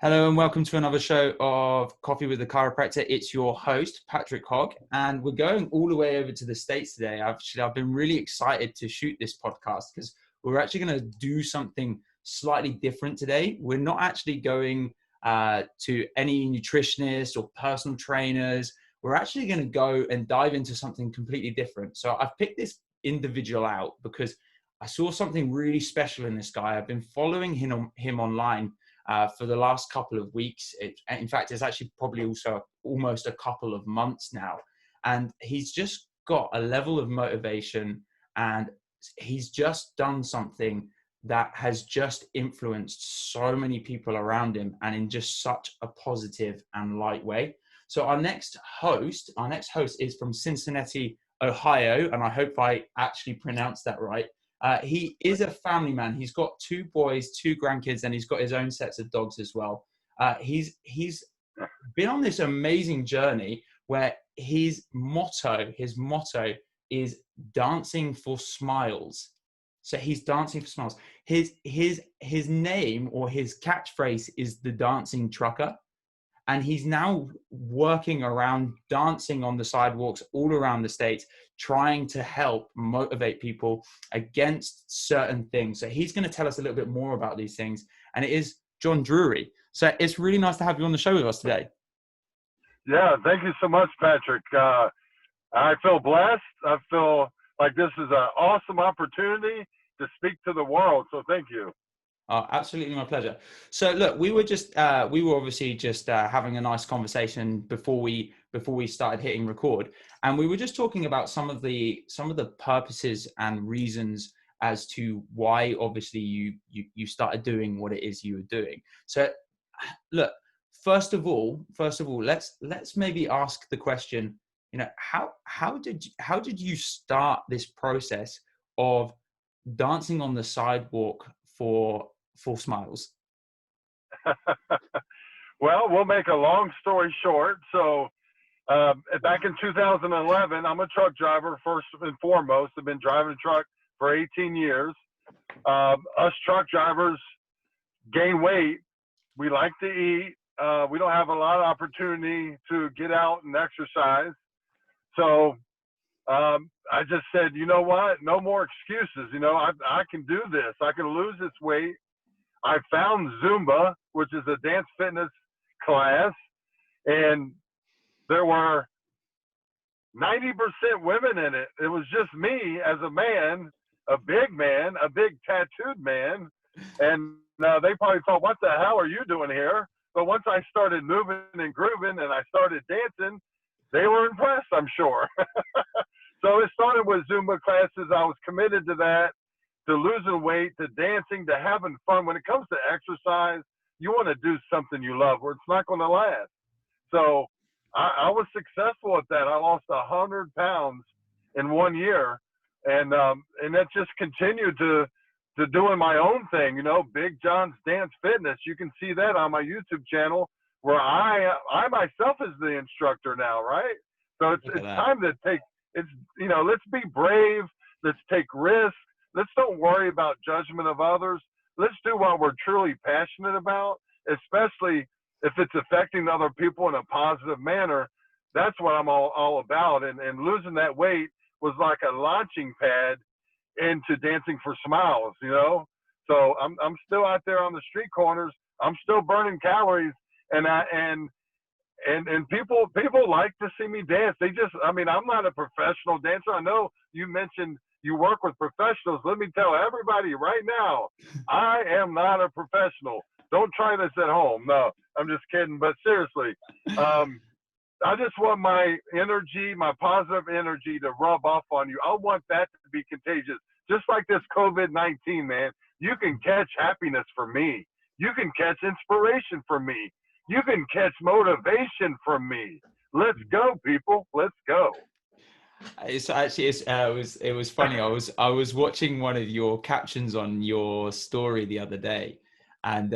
Hello and welcome to another show of Coffee with the Chiropractor. It's your host, Patrick Hogg, and we're going all the way over to the States today. I've been really excited to shoot this podcast because we're actually going to do something slightly different today. We're not actually going to any nutritionists or personal trainers. We're actually going to go and dive into something completely different. So I've picked this individual out because I saw something really special in this guy. I've been following him online for the last couple of weeks. In fact, it's actually probably also almost a couple of months now. And he's just got a level of motivation, and he's just done something that has just influenced so many people around him, and in just such a positive and light way. So our next host is from Cincinnati, Ohio, and I hope I actually pronounced that right. He is a family man. He's got 2 boys, 2 grandkids, and he's got his own sets of dogs as well. He's been on this amazing journey where his motto is dancing for smiles. So he's dancing for smiles. His name or his catchphrase is the dancing trucker. And he's now working around dancing on the sidewalks all around the state, trying to help motivate people against certain things. So he's going to tell us a little bit more about these things. And it is John Drury. So it's really nice to have you on the show with us today. Yeah, thank you so much, Patrick. I feel blessed. I feel like this is an awesome opportunity to speak to the world. So thank you. Oh, absolutely, my pleasure. So look, we were obviously just having a nice conversation before we started hitting record, and we were just talking about some of the purposes and reasons as to why obviously you started doing what it is you were doing. So look, first of all, let's maybe ask the question, how did you start this process of dancing on the sidewalk for smiles? Well, we'll make a long story short. So back in 2011, I'm a truck driver first and foremost. I've been driving a truck for 18 years. Us truck drivers gain weight. We like to eat. We don't have a lot of opportunity to get out and exercise. So I just said, you know what? No more excuses. I can do this. I can lose this weight. I found Zumba, which is a dance fitness class, and there were 90% women in it. It was just me as a man, a big tattooed man, and they probably thought, what the hell are you doing here? But once I started moving and grooving and I started dancing, they were impressed, I'm sure. So it started with Zumba classes. I was committed to that, to losing weight, to dancing, to having fun. When it comes to exercise, you want to do something you love or it's not going to last. So I was successful at that. I lost 100 pounds in 1 year. And that just continued to doing my own thing, Big John's Dance Fitness. You can see that on my YouTube channel where I myself is the instructor now, right? So it's time to take, let's be brave. Let's take risks. Let's don't worry about judgment of others. Let's do what we're truly passionate about, especially if it's affecting other people in a positive manner. That's what I'm all about. And losing that weight was like a launching pad into dancing for smiles, So I'm still out there on the street corners. I'm still burning calories, and people like to see me dance. I'm not a professional dancer. I know you mentioned you work with professionals. Let me tell everybody right now, I am not a professional. Don't try this at home. No, I'm just kidding. But seriously, I just want my energy, my positive energy to rub off on you. I want that to be contagious. Just like this COVID-19, man, you can catch happiness from me. You can catch inspiration from me. You can catch motivation from me. Let's go, people. Let's go. It was funny. I was watching one of your captions on your story the other day, and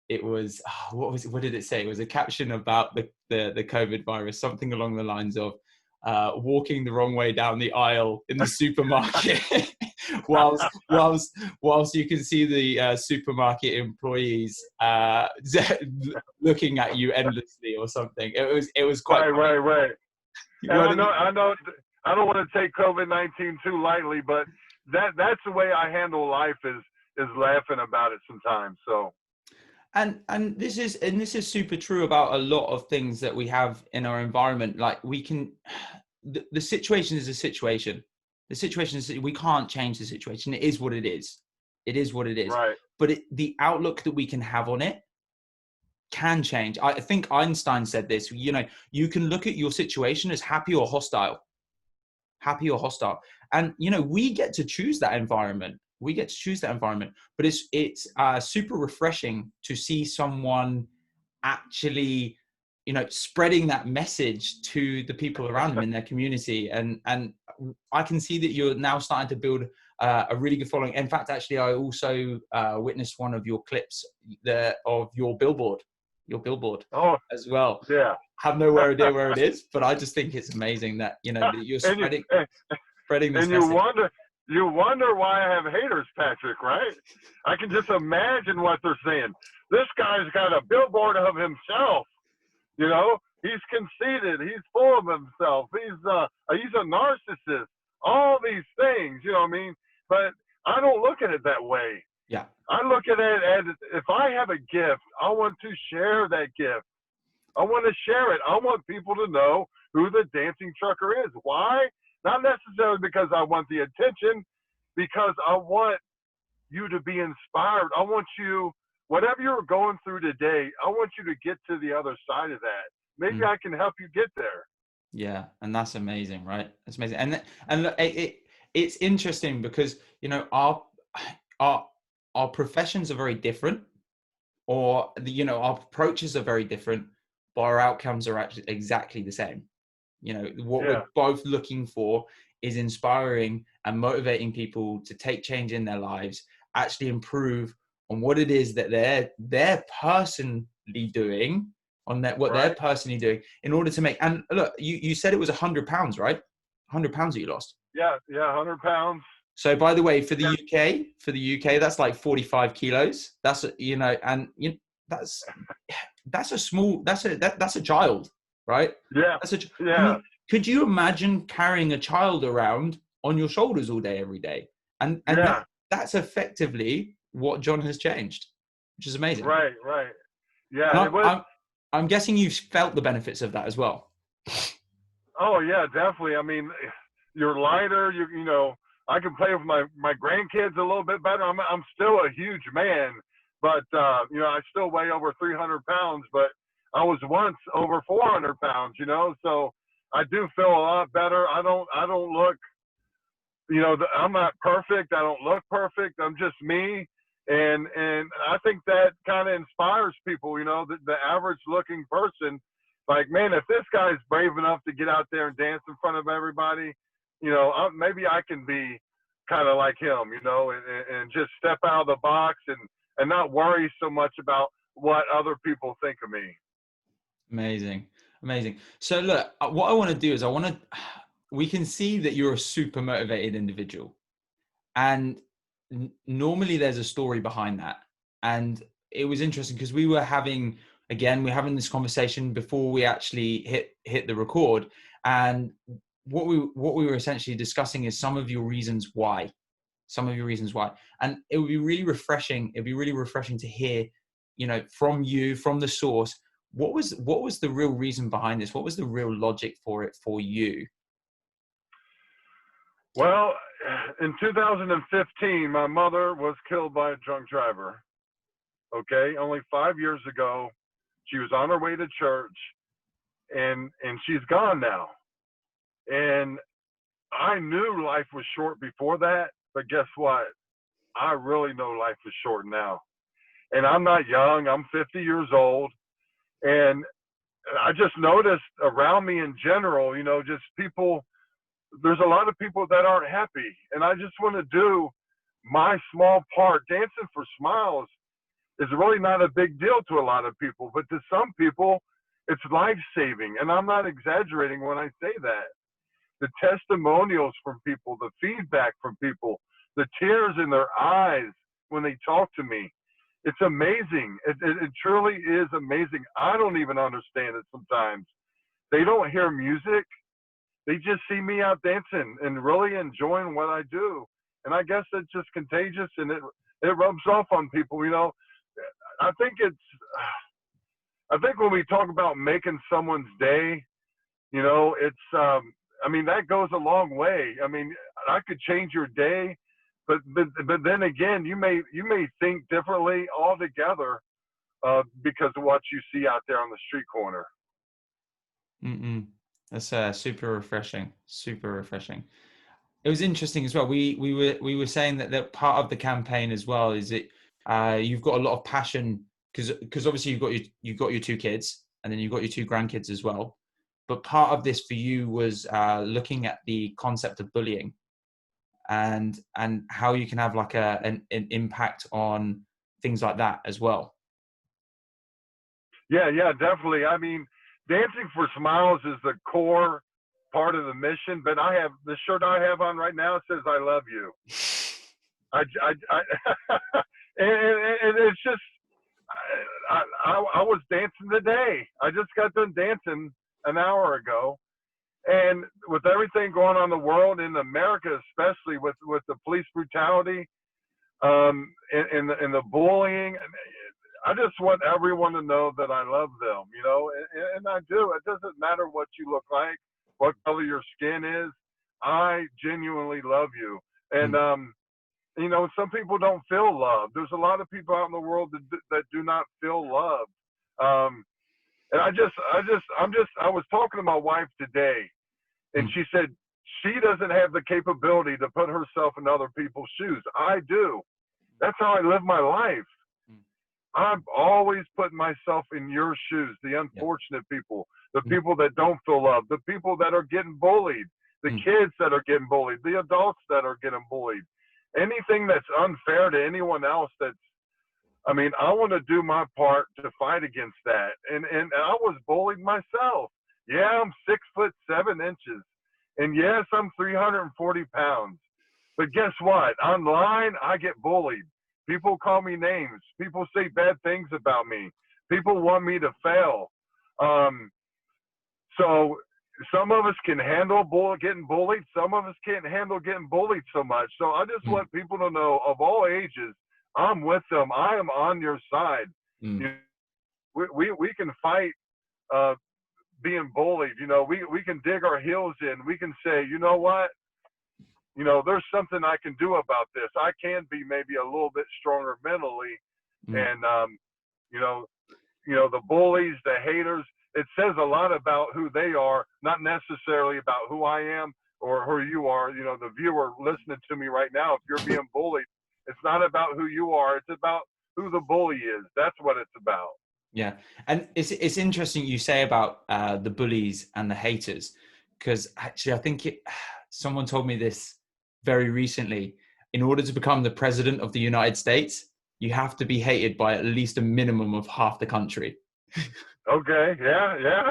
it was what did it say? It was a caption about the COVID virus, something along the lines of walking the wrong way down the aisle in the supermarket. whilst you can see the supermarket employees looking at you endlessly or something. It was quite funny. Right. And I know I don't want to take COVID-19 too lightly, but that's the way I handle life is laughing about it sometimes. So. And this is super true about a lot of things that we have in our environment. Like the situation is a situation. The situation is, we can't change the situation. It is what it is. It is what it is. Right. But the outlook that we can have on it can change. I think Einstein said this, you can look at your situation as happy or hostile. And, we get to choose that environment. But it's super refreshing to see someone actually, spreading that message to the people around them in their community. And I can see that you're now starting to build a really good following. In fact, actually, I also witnessed one of your clips of your billboard as well. Yeah. Have no idea where it is, but I just think it's amazing that, that you're spreading this message. You wonder why I have haters, Patrick, right? I can just imagine what they're saying. This guy's got a billboard of himself. He's conceited. He's full of himself. He's a narcissist. All these things, you know what I mean? But I don't look at it that way. Yeah. I look at it as, if I have a gift, I want to share that gift. I want to share it. I want people to know who the dancing trucker is. Why? Not necessarily because I want the attention, because I want you to be inspired. I want you, whatever you're going through today, I want you to get to the other side of that. Maybe I can help you get there. Yeah, and that's amazing, right? That's amazing. And it's interesting because, our professions are very different, or our approaches are very different, but our outcomes are actually exactly the same. What we're both looking for is inspiring and motivating people to take change in their lives, actually improve on what it is that they're personally doing, they're personally doing in order to make. And look, you said it was £100, right? £100 that you lost. Yeah, 100 pounds. So by the way, for the UK, that's like 45 kilos. That's that's a child, right? Yeah. I mean, could you imagine carrying a child around on your shoulders all day, every day? And that's effectively what John has changed, which is amazing. Right. Yeah. I'm guessing you've felt the benefits of that as well. Oh yeah, definitely. I mean, you're lighter. I can play with my grandkids a little bit better. I'm still a huge man, but I still weigh over 300 pounds. But I was once over 400 pounds. So I do feel a lot better. I don't look. I'm not perfect. I don't look perfect. I'm just me. And I think that kind of inspires people, the average looking person. Like, man, if this guy's brave enough to get out there and dance in front of everybody, maybe I can be kind of like him, and just step out of the box and not worry so much about what other people think of me. Amazing. So look, what I want to do is we can see that you're a super motivated individual, and normally there's a story behind that. And it was interesting because we were having this conversation before we actually hit the record, and what we were essentially discussing is some of your reasons why, and it would be really refreshing to hear, from the source, what was the real reason behind this? What was the real logic for it for you? Well, in 2015, my mother was killed by a drunk driver. Okay, only 5 years ago. She was on her way to church, and she's gone now. And I knew life was short before that, but guess what? I really know life is short now. And I'm not young. I'm 50 years old. And I just noticed around me in general, just people, there's a lot of people that aren't happy. And I just want to do my small part. Dancing for Smiles is really not a big deal to a lot of people, but to some people, it's life-saving. And I'm not exaggerating when I say that. The testimonials from people, the feedback from people, the tears in their eyes when they talk to me. It's amazing. It truly is amazing. I don't even understand it sometimes. They don't hear music. They just see me out dancing and really enjoying what I do. And I guess it's just contagious, and it rubs off on people. I think when we talk about making someone's day, it's that goes a long way. I could change your day, but then again, you may think differently altogether because of what you see out there on the street corner. That's super refreshing. Super refreshing. It was interesting as well. We were saying that part of the campaign as well is that you've got a lot of passion because obviously you've got your 2 kids and then you've got your 2 grandkids as well. But part of this for you was looking at the concept of bullying and how you can have like an impact on things like that as well. Yeah, definitely. Dancing for Smiles is the core part of the mission, but I have the shirt I have on right now says "I love you." I and it's just I was dancing today. I just got done dancing an hour ago, and with everything going on in the world, in America especially, with the police brutality, and the bullying. I just want everyone to know that I love them, and I do. It doesn't matter what you look like, what color your skin is. I genuinely love you. And, some people don't feel love. There's a lot of people out in the world that do not feel loved. And I was talking to my wife today, and she said she doesn't have the capability to put herself in other people's shoes. I do. That's how I live my life. I'm always putting myself in your shoes, the unfortunate people, the people that don't feel loved, the people that are getting bullied, the kids that are getting bullied, the adults that are getting bullied. Anything that's unfair to anyone else I want to do my part to fight against that. And I was bullied myself. Yeah, I'm 6'7". And yes, I'm 340 pounds. But guess what? Online, I get bullied. People call me names. People say bad things about me. People want me to fail. So some of us can handle getting bullied. Some of us can't handle getting bullied so much. So I just want people to know, of all ages, I'm with them. I am on your side. We can fight being bullied. We can dig our heels in. We can say, you know what? There's something I can do about this. I can be maybe a little bit stronger mentally. And, the bullies, the haters, it says a lot about who they are, not necessarily about who I am or who you are. The viewer listening to me right now, if you're being bullied, it's not about who you are. It's about who the bully is. That's what it's about. Yeah. And it's interesting you say about the bullies and the haters, because actually I think someone told me this very recently. In order to become the president of the United States, you have to be hated by at least a minimum of half the country. Okay. Yeah.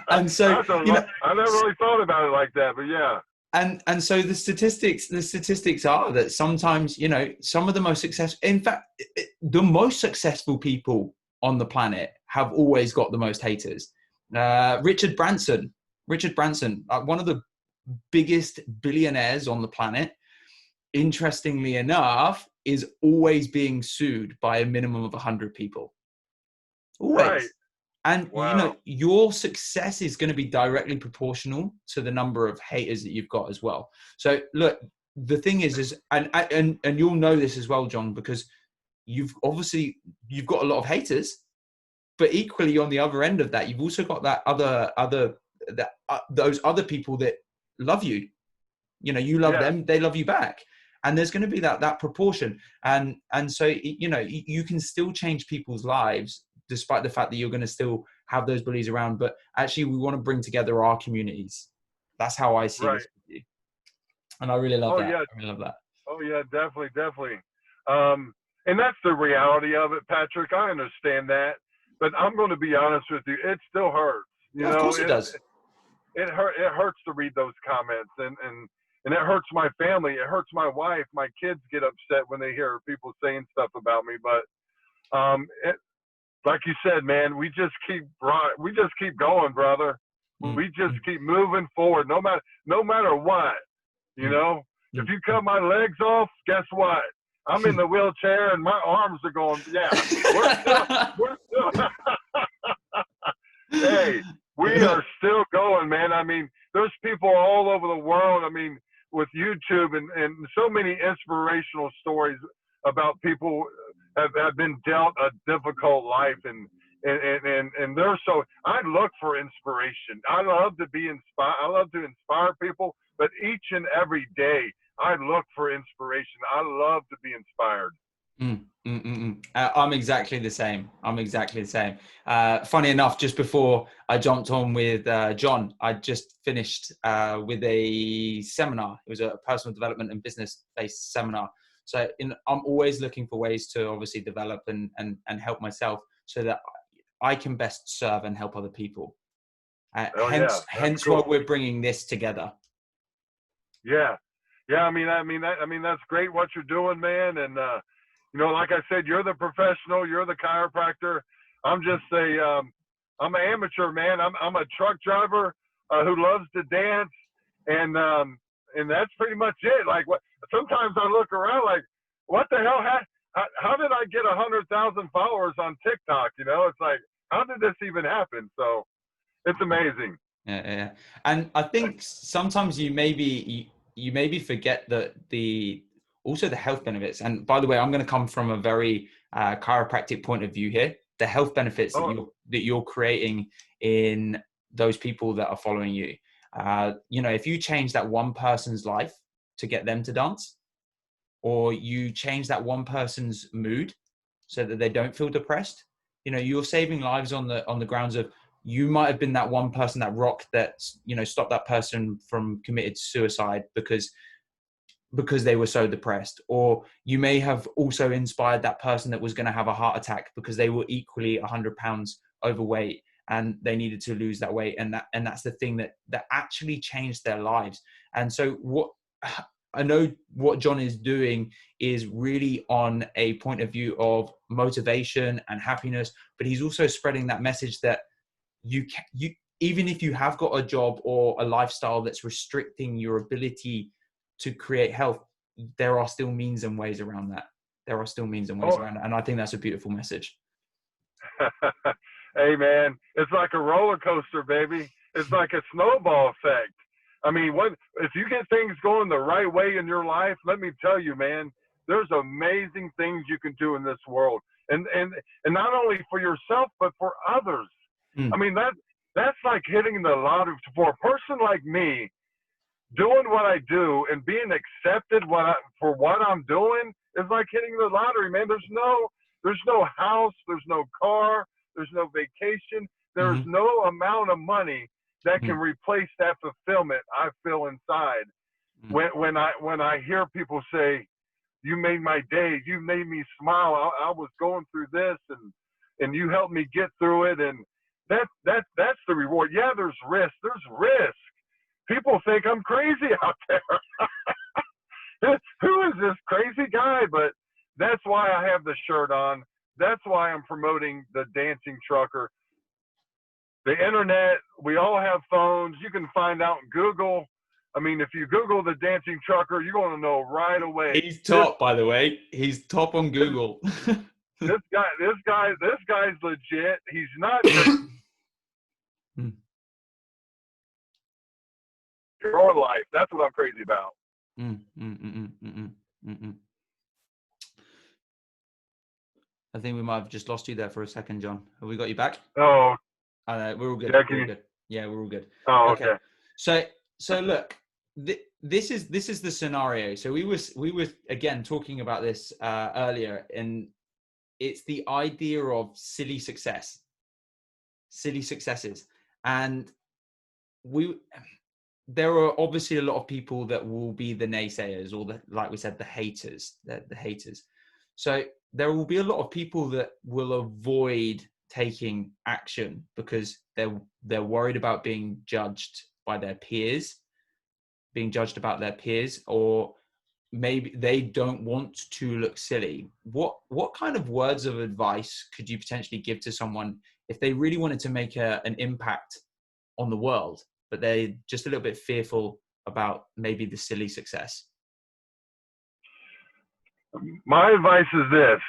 And so, I never really thought about it like that, but yeah. And so the statistics are that sometimes, some of the most successful, in fact, the most successful people on the planet have always got the most haters. Richard Branson, one of the biggest billionaires on the planet, interestingly enough, is always being sued by a minimum of 100 people. Always. Right. And, your success is going to be directly proportional to the number of haters that you've got as well. So look, the thing is, and you'll know this as well, John, because you've got a lot of haters, but equally on the other end of that, you've also got that those other people that love you. You love them, they love you back. And there's going to be that proportion. And so, you can still change people's lives despite the fact that you're going to still have those bullies around. But actually, we want to bring together our communities. That's how I see this with you. And I really love that. Yeah. I really love that. Oh, yeah, definitely. And that's the reality of it, Patrick. I understand that. But I'm going to be honest with you. It still hurts. Of course it does. It hurts to read those comments. And and it hurts my family. It hurts my wife. My kids get upset when they hear people saying stuff about me. But like you said, man, we just keep going, brother. Mm, We just mm, keep moving forward, no matter what. You mm, know, if mm, you cut my legs off, guess what? I'm in the wheelchair and my arms are going. Yeah, we're still. Hey, we are still going, man. I mean, there's people all over the world. I mean, with YouTube and so many inspirational stories about people have been dealt a difficult life and they're so. I look for inspiration. I love to be inspired. I love to inspire people, but each and every day I look for inspiration. I love to be inspired. I'm exactly the same. Funny enough, just before I jumped on with John, I just finished with a seminar. It was a personal development and business-based seminar. So I'm always looking for ways to obviously develop and help myself so that I can best serve and help other people. Oh yeah, that's Hence why cool. we're bringing this together. Yeah, yeah. I mean, that's great what you're doing, man. And you know, like I said, you're the professional. You're the chiropractor. I'm just I'm an amateur, man. I'm a truck driver who loves to dance, and that's pretty much it. Like, what? Sometimes I look around like, what the hell? How did I get 100,000 followers on TikTok? You know, it's like, how did this even happen? So it's amazing. Yeah. And I think sometimes you maybe forget that also the health benefits. And by the way, I'm going to come from a very chiropractic point of view here. The health benefits Oh, that you're creating in those people that are following you. You know, if you change that one person's life to get them to dance, or you change that one person's mood so that they don't feel depressed, you know, you're saving lives on the grounds of, you might have been that one person that rocked that, you know, stopped that person from committed suicide because they were so depressed. Or you may have also inspired that person that was going to have a heart attack because they were equally 100 pounds overweight and they needed to lose that weight. And that's the thing that actually changed their lives. And so what I know what John is doing is really on a point of view of motivation and happiness, but he's also spreading that message that you even if you have got a job or a lifestyle that's restricting your ability to create health, there are still means and ways around that. oh. And I think that's a beautiful message. Hey man, it's like a roller coaster, baby. It's like a snowball effect. I mean, what if you get things going the right way in your life? Let me tell you, man, there's amazing things you can do in this world, and not only for yourself but for others. I Mm, mean, that's like hitting the lottery for a person like me. Doing what I do and being accepted for what I'm doing is like hitting the lottery, man. There's no house, there's no car, there's no vacation, there's mm, no amount of money that can mm, replace that fulfillment I feel inside. mm, When I hear people say, "You made my day, you made me smile. I was going through this, and you helped me get through it," and that's the reward. Yeah, there's risk. There's risk. People think I'm crazy out there. Who is this crazy guy? But that's why I have the shirt on. That's why I'm promoting the dancing trucker. The internet, we all have phones. You can find out in Google. I mean, if you Google the dancing trucker, you're going to know right away. He's This top, by the way. He's top on Google. this guy's legit. He's not just Mm, your life. That's what I'm crazy about. mm, mm, mm, mm, mm, mm, mm. I think we might have just lost you there for a second, John. Have we got you back? Oh, We're all good. yeah, We're all good. Yeah, we're all good. oh, Okay. okay. So look, this is the scenario. So we were again talking about this earlier, and it's the idea of silly successes, and there are obviously a lot of people that will be the naysayers, or like we said, the haters. The haters. So there will be a lot of people that will avoid taking action because they're worried about being judged by their peers, being judged about their peers, or maybe they don't want to look silly. What kind of words of advice could you potentially give to someone if they really wanted to make an impact on the world, but they're just a little bit fearful about maybe the silly success? My advice is this.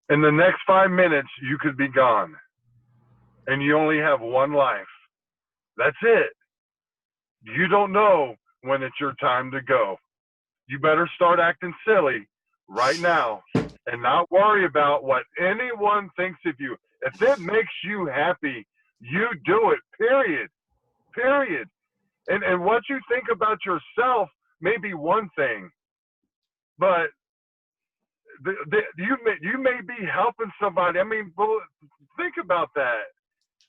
In the next 5 minutes, you could be gone. And you only have one life. That's it. You don't know when it's your time to go. You better start acting silly right now and not worry about what anyone thinks of you. If it makes you happy, you do it, period. Period. And what you think about yourself may be one thing, but you may be helping somebody. I mean, think about that.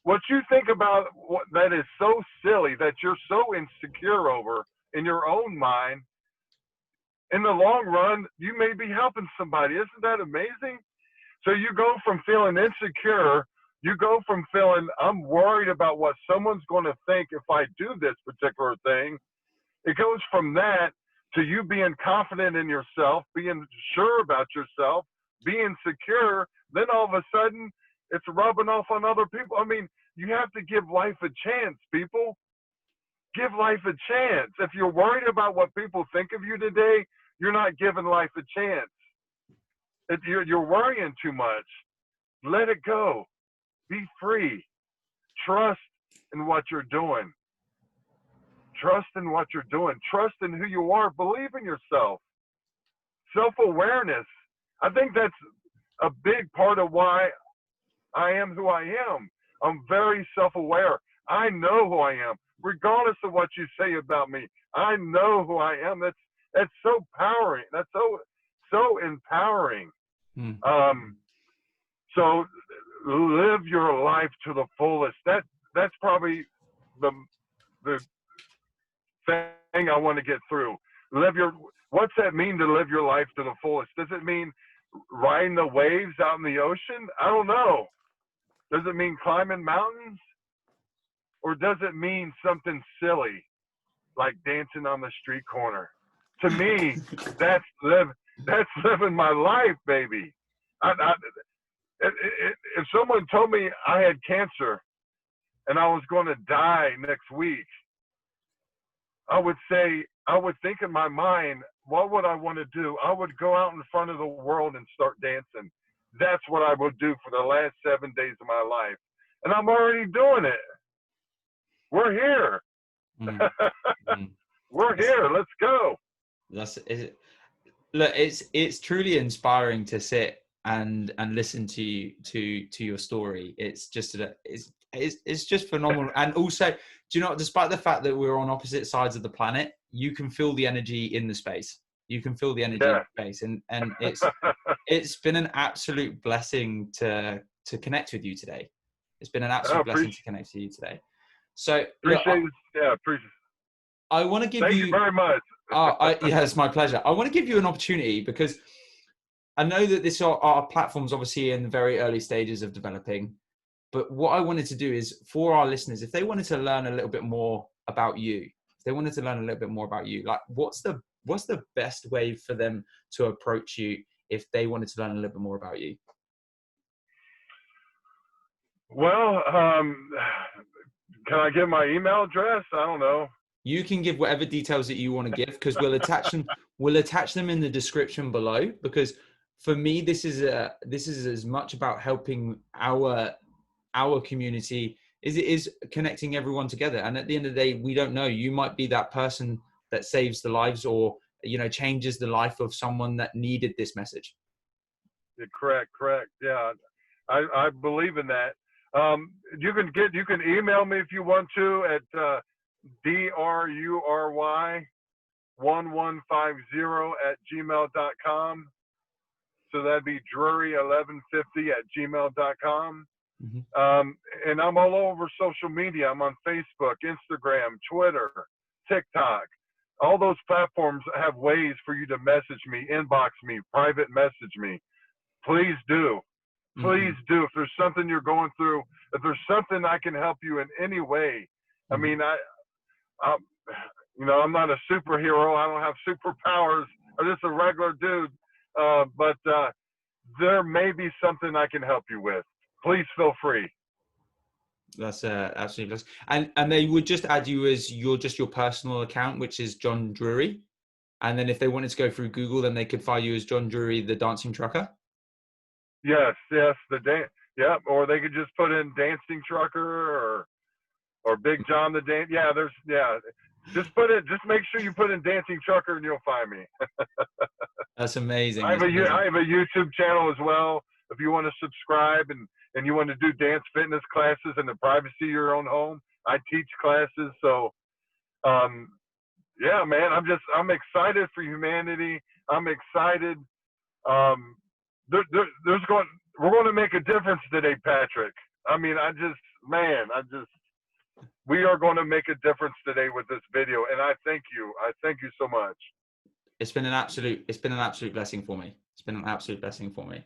What you think about that is so silly, that you're so insecure over in your own mind, in the long run, you may be helping somebody. Isn't that amazing? So you go from feeling insecure, you go from feeling, I'm worried about what someone's going to think if I do this particular thing. It goes from that to you being confident in yourself, being sure about yourself, being secure. Then all of a sudden, it's rubbing off on other people. I mean, you have to give life a chance, people. Give life a chance. If you're worried about what people think of you today, you're not giving life a chance. You're worrying too much. Let it go. Be free. Trust in what you're doing. Trust in what you're doing. Trust in who you are. Believe in yourself. Self-awareness. I think that's a big part of why I am who I am. I'm very self-aware. I know who I am, regardless of what you say about me. I know who I am. That's so empowering. That's so empowering. So live your life to the fullest. That's probably the thing I want to get through. What's that mean to live your life to the fullest? Does it mean riding the waves out in the ocean? I don't know. Does it mean climbing mountains? Or does it mean something silly, like dancing on the street corner? To me, that's living my life, baby. If someone told me I had cancer and I was going to die next week, I would think in my mind, what would I want to do? I would go out in front of the world and start dancing. That's what I would do for the last 7 days of my life. And I'm already doing it. We're here. We're here. Let's go. Look, it's truly inspiring to sit and listen to your story. It's just phenomenal. And also, do you know, despite the fact that we're on opposite sides of the planet, you can feel the energy in the space. You can feel the energy in the space, and it's been an absolute blessing to connect with you today. It's been an absolute blessing to connect with you today. So appreciate it. I want to give Thank you very much. Yeah, it's my pleasure. I want to give you an opportunity, because I know that our platform's obviously in the very early stages of developing. But what I wanted to do is, for our listeners, if they wanted to learn a little bit more about you, like what's the best way for them to approach you if they wanted to learn a little bit more about you? Well, can I give my email address? I don't know. You can give whatever details that you want to give, because we'll attach them in the description below. Because for me, this is as much about helping our community as it is connecting everyone together. And at the end of the day, we don't know, you might be that person that saves the lives, or, you know, changes the life of someone that needed this message. Yeah, correct. Yeah. I believe in that. You can email me if you want to at drury1150@gmail.com. So that'd be drury1150@gmail.com. And I'm all over social media. I'm on Facebook, Instagram, Twitter, TikTok. All those platforms have ways for you to message me, inbox me, private message me. Please do. Please do. If there's something you're going through, if there's something I can help you in any way, I mean, I'm not a superhero. I don't have superpowers. I'm just a regular dude. But there may be something I can help you with. Please feel free. That's absolutely blessed. And they would just add you as your personal account, which is John Drury. And then if they wanted to go through Google, then they could find you as John Drury, the dancing trucker. Yes, the dance. Yeah, or they could just put in dancing trucker or Big John the dance. Yeah, Just make sure you put in dancing trucker and you'll find me. That's amazing. I have a YouTube channel as well. If you want to subscribe and you want to do dance fitness classes in the privacy of your own home, I teach classes. So, yeah, man, I'm excited for humanity. I'm excited. We're going to make a difference today, Patrick. I mean, we are going to make a difference today with this video. And I thank you. I thank you so much. It's been an absolute blessing for me. It's been an absolute blessing for me.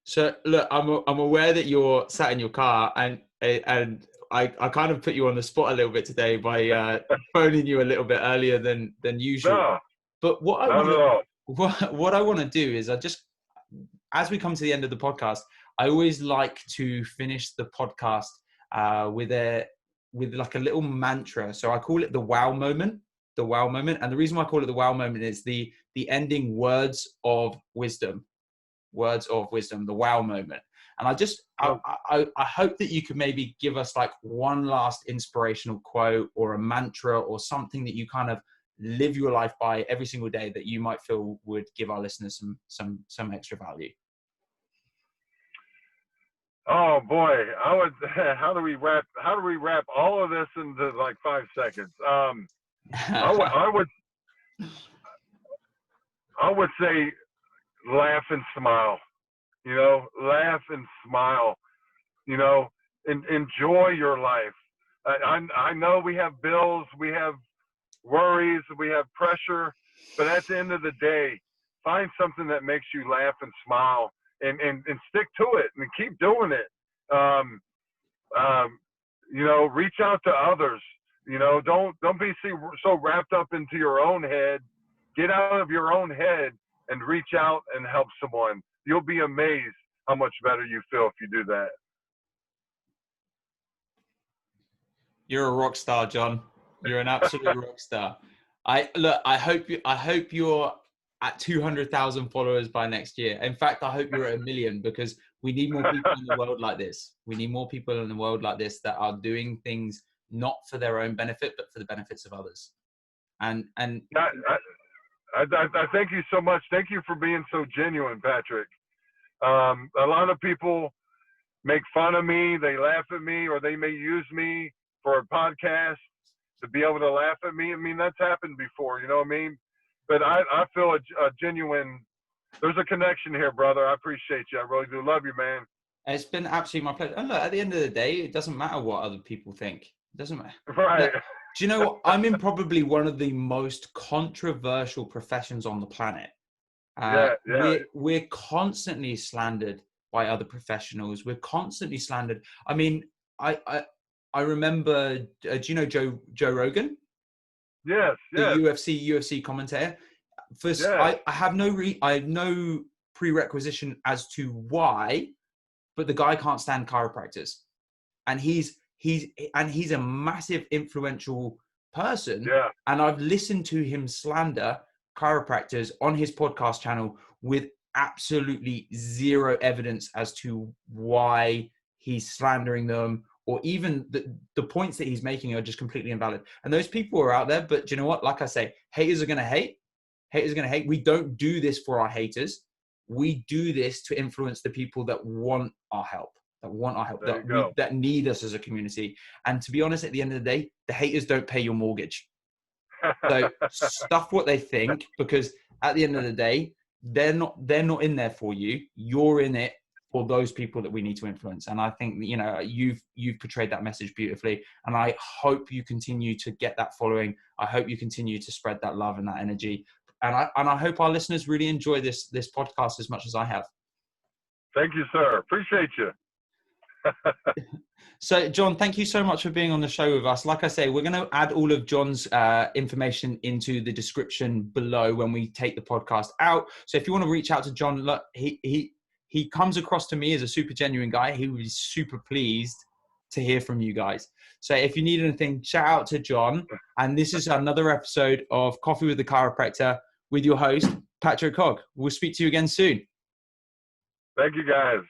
So look, I'm aware that you're sat in your car, and I kind of put you on the spot a little bit today by phoning you a little bit earlier than usual. No, but what I want to do is, as we come to the end of the podcast, I always like to finish the podcast with like a little mantra. So I call it the wow moment. The wow moment. And the reason why I call it the wow moment is the ending words of wisdom, the wow moment. And I hope that you could maybe give us like one last inspirational quote or a mantra or something that you kind of live your life by every single day that you might feel would give our listeners some extra value. Oh boy, how do we wrap all of this into like 5 seconds? I would say laugh and smile, laugh and smile, and enjoy your life. I know we have bills, we have worries, we have pressure, but at the end of the day, find something that makes you laugh and smile and stick to it and keep doing it. Reach out to others. Don't be so wrapped up into your own head. Get out of your own head and reach out and help someone. You'll be amazed how much better you feel if you do that. You're a rock star, John. You're an absolute rock star. I hope you're at 200,000 followers by next year. In fact, I hope you're at 1 million, because we need more people in the world like this. We need more people in the world like this that are doing things not for their own benefit, but for the benefits of others. And I thank you so much. Thank you for being so genuine, Patrick. A lot of people make fun of me, they laugh at me, or they may use me for a podcast to be able to laugh at me. I mean, that's happened before, you know what I mean? But I feel a genuine, there's a connection here, brother. I appreciate you. I really do love you, man. It's been absolutely my pleasure. And look, at the end of the day, it doesn't matter what other people think. It doesn't matter. Right. Look, do you know what? I'm in probably one of the most controversial professions on the planet. We're constantly slandered by other professionals. We're constantly slandered. I mean, I remember, do you know Joe Rogan? Yes. The UFC commentator. First, I have no prerequisition as to why, but the guy can't stand chiropractors, and he's a massive influential person. Yeah. And I've listened to him slander chiropractors on his podcast channel with absolutely zero evidence as to why he's slandering them, or even the points that he's making are just completely invalid. And those people are out there, but do you know what? Like I say, haters are going to hate. Haters are going to hate. We don't do this for our haters. We do this to influence the people that want our help, that need us as a community. And to be honest, at the end of the day, the haters don't pay your mortgage. So stuff what they think, because at the end of the day, they're not in there for you. You're in it for those people that we need to influence. And I think, you've portrayed that message beautifully. And I hope you continue to get that following. I hope you continue to spread that love and that energy. And I hope our listeners really enjoy this podcast as much as I have. Thank you, sir. Appreciate you. So, John, thank you so much for being on the show with us. Like I say, we're going to add all of John's information into the description below when we take the podcast out. So if you want to reach out to John, look, he comes across to me as a super genuine guy. He would be super pleased to hear from you guys. So if you need anything, shout out to John. And this is another episode of Coffee with the Chiropractor with your host, Patrick Hogg. We'll speak to you again soon. Thank you, guys.